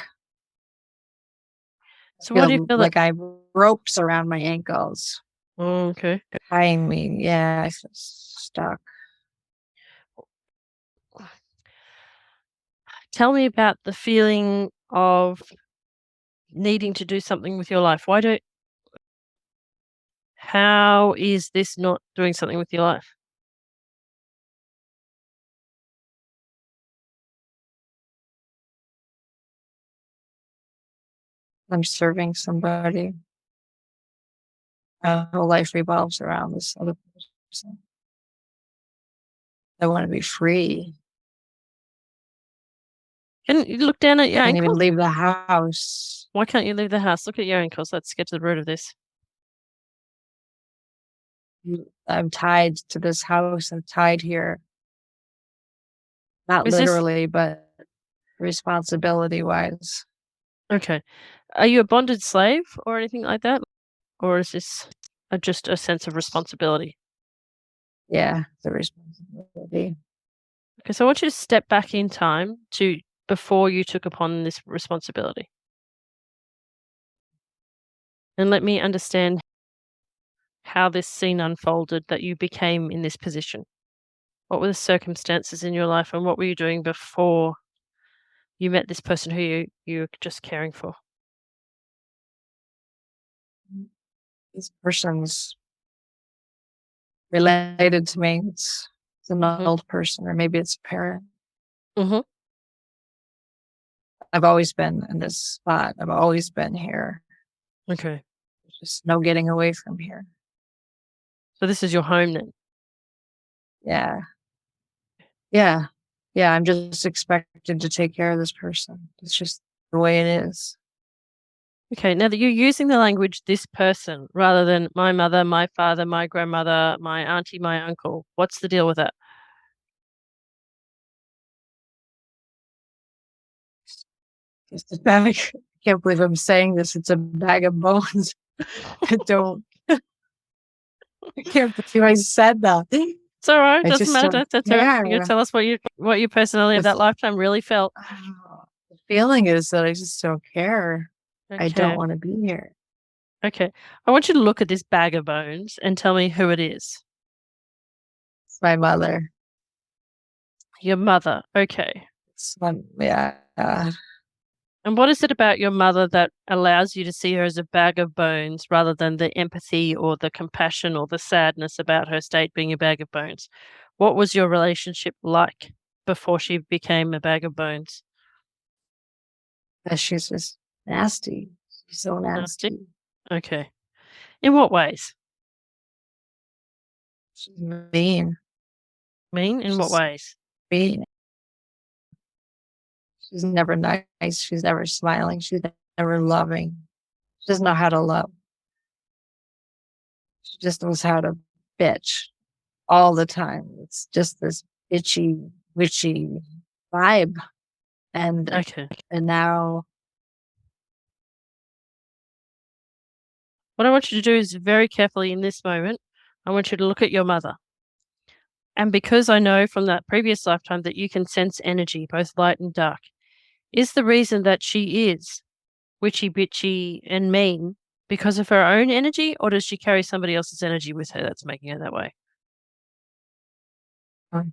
Speaker 1: So what do you feel
Speaker 3: like I have ropes around my ankles,
Speaker 1: Oh, okay.
Speaker 3: tying me. Yeah, I feel stuck.
Speaker 1: Tell me about the feeling of needing to do something with your life. How is this not doing something with your life?
Speaker 3: I'm serving somebody. My whole life revolves around this other person. I want to be free.
Speaker 1: Can you look down at your
Speaker 3: I can't even
Speaker 1: ankles?
Speaker 3: leave the house.
Speaker 1: Why can't you leave the house? Look at your ankles. Let's get to the root of this.
Speaker 3: I'm tied to this house. I'm tied here. Not
Speaker 1: Is this
Speaker 3: literally, but responsibility wise.
Speaker 1: okay? Are you a bonded slave or anything like that? Or is this just a sense of responsibility?
Speaker 3: Yeah, the responsibility.
Speaker 1: Okay, so I want you to step back in time to before you took upon this responsibility. And let me understand how this scene unfolded that you became in this position. What were the circumstances in your life and what were you doing before you met this person who you were just caring for?
Speaker 3: This person's related to me. It's an
Speaker 1: Mhm.
Speaker 3: old person, or maybe it's a parent.
Speaker 1: Mhm.
Speaker 3: I've always been in this spot. I've always been here.
Speaker 1: Okay.
Speaker 3: There's just no getting away from here.
Speaker 1: So this is your home then?
Speaker 3: Yeah. Yeah. Yeah. I'm just expected to take care of this person. It's just the way it is.
Speaker 1: Okay, now that you're using the language "this person" rather than "my mother, my father, my grandmother, my auntie, my uncle," what's the deal with that?
Speaker 3: It's a bag. I can't believe I'm saying this. It's a bag of bones. I don't. I can't believe I said that.
Speaker 1: It's alright,
Speaker 3: I
Speaker 1: doesn't
Speaker 3: just don't
Speaker 1: matter, that's alright. You gotta
Speaker 3: care.
Speaker 1: tell us what you personally of that lifetime really felt.
Speaker 3: The feeling is that I just don't care. I don't
Speaker 1: Okay,
Speaker 3: want to be here.
Speaker 1: okay. I want you to look at this bag of bones and tell me who it is.
Speaker 3: It's my mother.
Speaker 1: Your mother, okay.
Speaker 3: It's my, yeah.
Speaker 1: And what is it about your mother that allows you to see her as a bag of bones rather than the empathy or the compassion or the sadness about her state being a bag of bones? What was your relationship like before she became a bag of bones?
Speaker 3: She's just nasty. She's so
Speaker 1: Nasty?
Speaker 3: nasty.
Speaker 1: Okay. In what ways?
Speaker 3: She's mean.
Speaker 1: Mean? In what
Speaker 3: She's
Speaker 1: ways?
Speaker 3: mean. She's never nice. She's never smiling. She's never loving. She doesn't know how to love. She just knows how to bitch all the time. It's just this bitchy, witchy vibe.
Speaker 1: Okay.
Speaker 3: And now
Speaker 1: What I want you to do is very carefully in this moment, I want you to look at your mother. And because I know from that previous lifetime that you can sense energy, both light and dark, is the reason that she is witchy, bitchy, and mean because of her own energy, or does she carry somebody else's energy with her that's making her that way?
Speaker 3: um,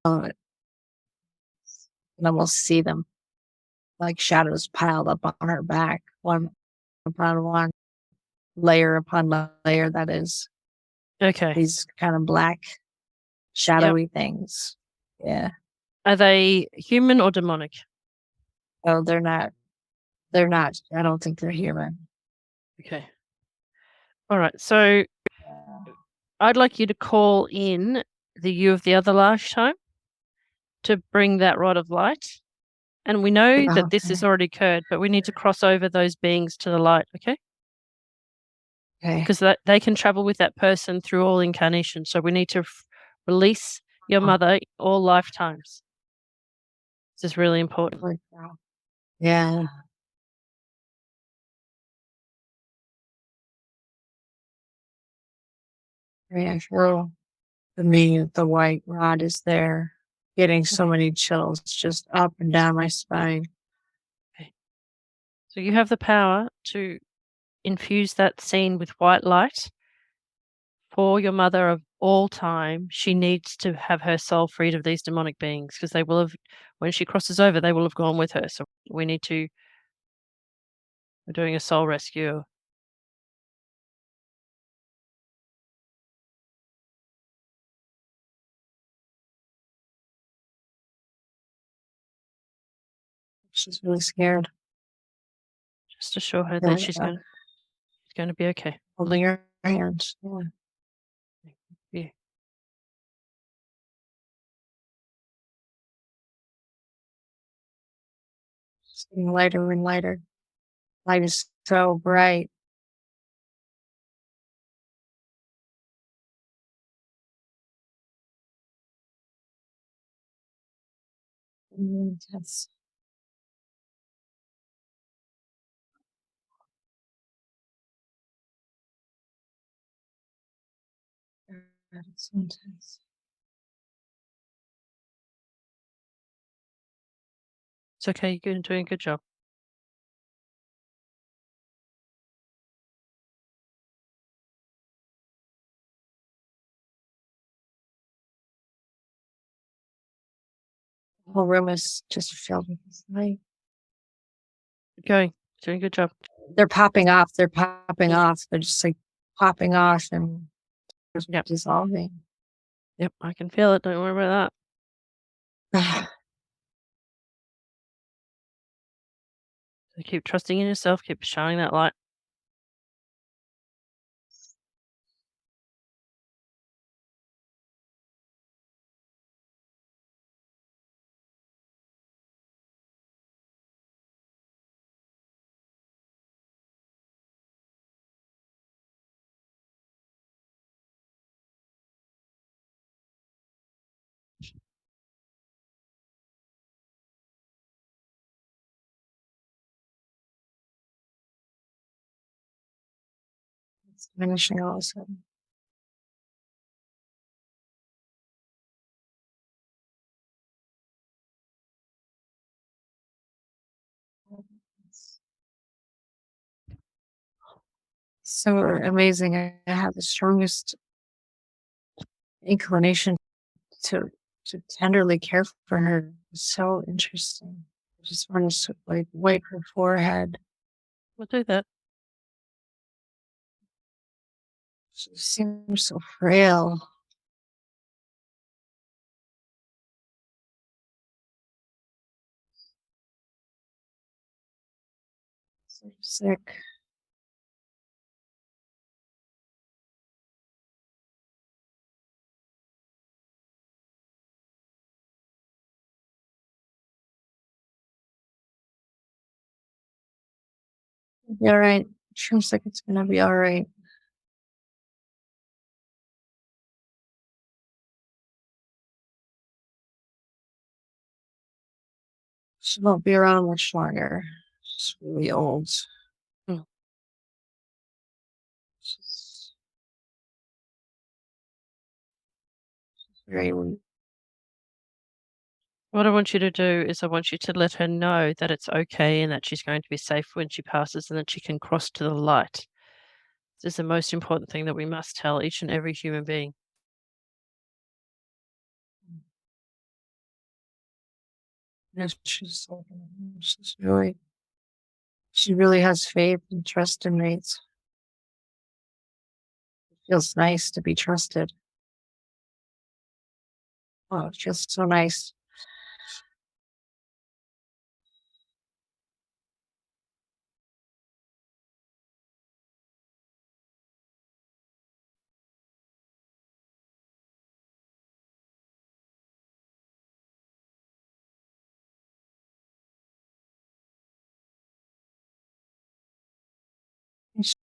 Speaker 3: I can almost see them like shadows piled up on her back, one upon one, layer upon layer. That is
Speaker 1: Okay.
Speaker 3: these kind of black,
Speaker 1: Yep.
Speaker 3: shadowy things. Yeah.
Speaker 1: Are they human or demonic?
Speaker 3: Oh, they're They're not. I don't think they're human.
Speaker 1: Okay. All right. So I'd like you to call in the you of the other lifetime to bring that rod of light. And we know that this has
Speaker 3: Okay.
Speaker 1: already occurred, but we need to cross over those beings to the light, okay?
Speaker 3: Okay.
Speaker 1: Because they can travel with that person through all incarnations. So we need to release your mother all lifetimes. This is really important.
Speaker 3: Like that. Yeah. Yeah. Sure. For me, the white rod is there, getting so many chills just up and down my spine.
Speaker 1: So you have the power to infuse that scene with white light for your mother of all time. She needs to have her soul freed of these demonic beings because they will have, when she crosses over, they will have gone with her. So we need to, we're doing a soul rescue.
Speaker 3: She's really scared.
Speaker 1: Just assure her that she's going to be okay.
Speaker 3: Holding her hands. Yeah.
Speaker 1: Yeah.
Speaker 3: It's getting lighter and lighter. Light is so bright. Intense. God, it's so intense.
Speaker 1: It's okay. You're doing a good job.
Speaker 3: The whole room is just filled with this light.
Speaker 1: Going. Doing a good job.
Speaker 3: They're popping off. They're popping off. They're just like popping off and dissolving.
Speaker 1: Yep, I can feel it. Don't worry about that. So keep trusting in yourself. Keep shining that light.
Speaker 3: It's diminishing all of a sudden. So amazing. I have the strongest inclination to tenderly care for her. It's so interesting. I just want to like wipe her forehead.
Speaker 1: We'll do that.
Speaker 3: She seems so frail. So sick. Be all right. Seems like it's gonna be all right. She won't be around much longer. She's really old.
Speaker 1: Mm.
Speaker 3: She's very weak.
Speaker 1: What I want you to do is I want you to let her know that it's okay and that she's going to be safe when she passes and that she can cross to the light. This is the most important thing that we must tell each and every human being.
Speaker 3: Yes, she really has faith and trust in mates. It feels nice to be trusted. Oh, it feels so nice.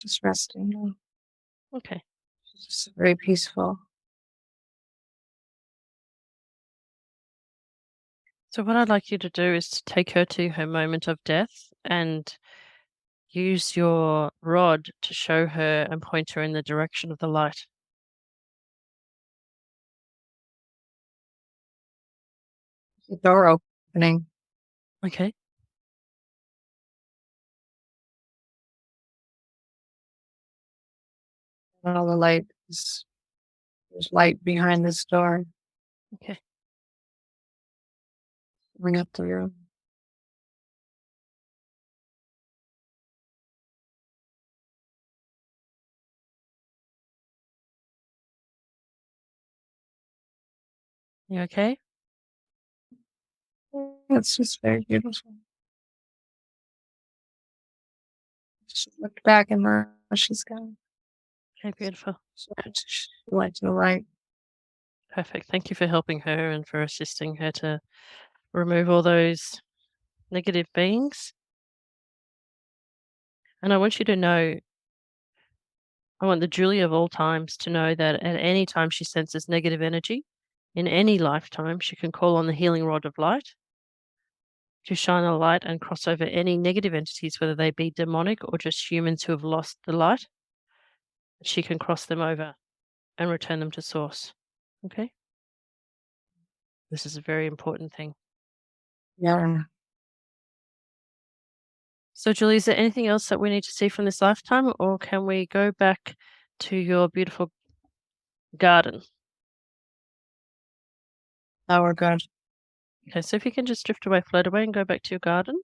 Speaker 3: just resting now.
Speaker 1: Okay.
Speaker 3: Just very peaceful.
Speaker 1: So, what I'd like you to do is to take her to her moment of death and use your rod to show her and point her in the direction of the light.
Speaker 3: The door opening.
Speaker 1: Okay.
Speaker 3: And all the light is there's light behind this door.
Speaker 1: Okay.
Speaker 3: Bring up the room.
Speaker 1: You okay?
Speaker 3: It's just very beautiful. She looked back and where she's gone.
Speaker 1: Okay, beautiful.
Speaker 3: She went to the right.
Speaker 1: Perfect. Thank you for helping her and for assisting her to remove all those negative beings. And I want you to know, I want the Julie of all times to know that at any time she senses negative energy, in any lifetime, she can call on the healing rod of light to shine a light and cross over any negative entities, whether they be demonic or just humans who have lost the light. She can cross them over and return them to source. Okay? This is a very important thing.
Speaker 3: Yeah.
Speaker 1: So, Julie, is there anything else that we need to see from this lifetime, or can we go back to your beautiful garden?
Speaker 3: Now we're good.
Speaker 1: Okay, so if you can just drift away, float away, and go back to your garden.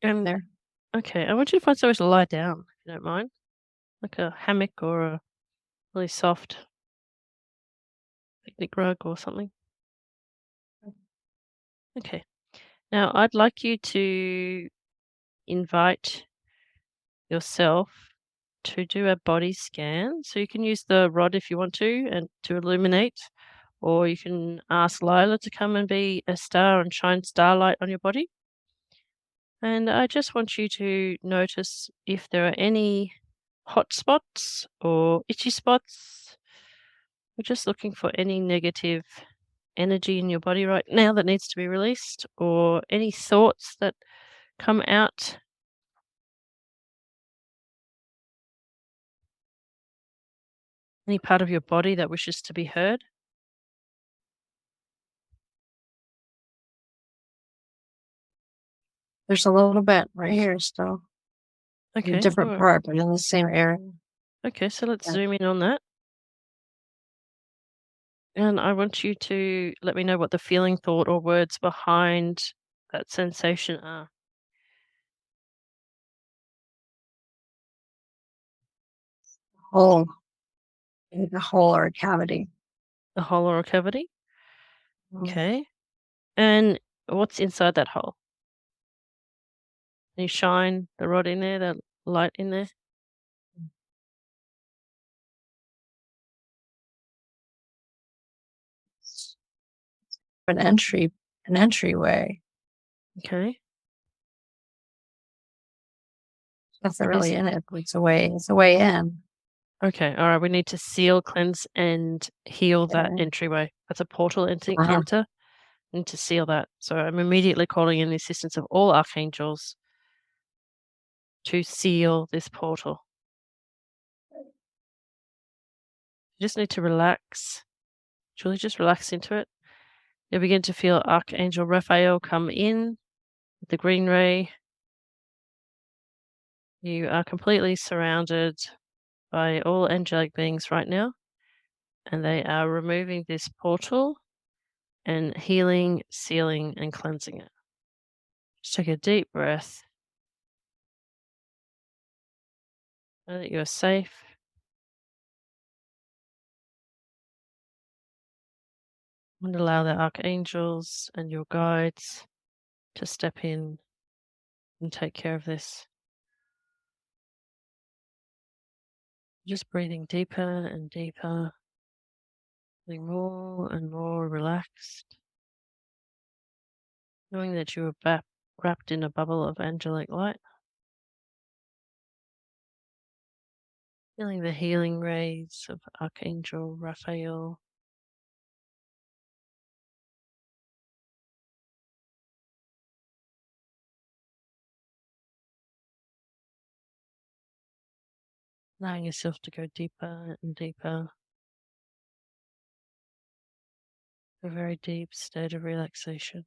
Speaker 1: And
Speaker 3: There.
Speaker 1: okay, I want you to find somewhere to lie down, if you don't mind, like a hammock or a really soft picnic rug or something. Okay. Now, I'd like you to invite yourself to do a body scan. So you can use the rod if you want to and to illuminate, or you can ask Lila to come and be a star and shine starlight on your body. And I just want you to notice if there are any hot spots or itchy spots. We're just looking for any negative energy in your body right now that needs to be released, or any thoughts that come out. Any part of your body that wishes to be heard.
Speaker 3: There's a little bit right here still. In a
Speaker 1: Okay.
Speaker 3: different
Speaker 1: Alright.
Speaker 3: part, but in the same area.
Speaker 1: Okay, so let's
Speaker 3: Yeah.
Speaker 1: zoom in on that. And I want you to let me know what the feeling, thought, or words behind that sensation are.
Speaker 3: Hole. Like a hole or a cavity.
Speaker 1: A hole or a cavity?
Speaker 3: Mm.
Speaker 1: Okay. And what's inside that hole? Can you shine the rod in there, the light in there?
Speaker 3: An entryway.
Speaker 1: Okay.
Speaker 3: Nothing
Speaker 1: And is
Speaker 3: really in it. It's a way in.
Speaker 1: okay, alright, we need to seal, cleanse, and heal that
Speaker 3: Okay.
Speaker 1: entryway. That's a portal
Speaker 3: Uh-huh.
Speaker 1: enter. Need to seal that. So I'm immediately calling in the assistance of all archangels to seal this portal. You just need to relax. Julie, just relax into it. You'll begin to feel Archangel Raphael come in with the green ray. You are completely surrounded by all angelic beings right now, and they are removing this portal and healing, sealing, and cleansing it. Just take a deep breath. Know that you are safe. And allow the archangels and your guides to step in and take care of this. Just breathing deeper and deeper, feeling more and more relaxed. knowing that you were wrapped in a bubble of angelic light, feeling the healing rays of Archangel Raphael, allowing yourself to go deeper and deeper, a very deep state of relaxation.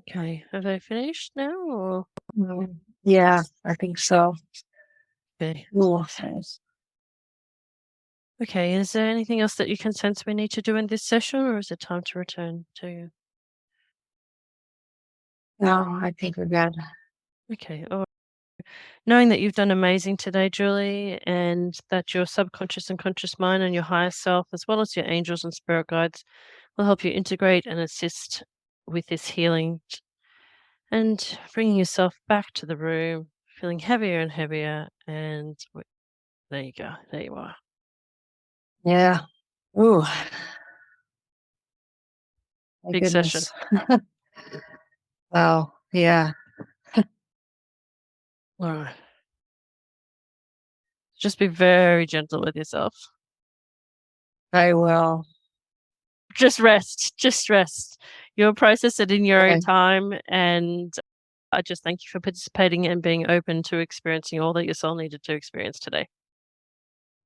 Speaker 1: Okay. Have they finished now? Or?
Speaker 3: Yeah, I think so.
Speaker 1: Okay.
Speaker 3: Ooh.
Speaker 1: Okay. Is there anything else that you can sense we need to do in this session, or is it time to return to you?
Speaker 3: No, I think we're good.
Speaker 1: Okay. All right. Knowing that you've done amazing today, Julie, and that your subconscious and conscious mind and your higher self, as well as your angels and spirit guides, will help you integrate and assist with this healing and bringing yourself back to the room, feeling heavier and heavier. And there you go. There you are.
Speaker 3: Yeah. Ooh. My
Speaker 1: Big session.
Speaker 3: goodness. Wow. Yeah.
Speaker 1: All right. Just be very gentle with yourself.
Speaker 3: I will.
Speaker 1: Just rest. Just rest. You'll process it in your own
Speaker 3: Okay.
Speaker 1: time. And I just thank you for participating and being open to experiencing all that your soul needed to experience today.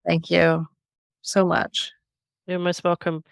Speaker 3: Thank you so much.
Speaker 1: You're most welcome.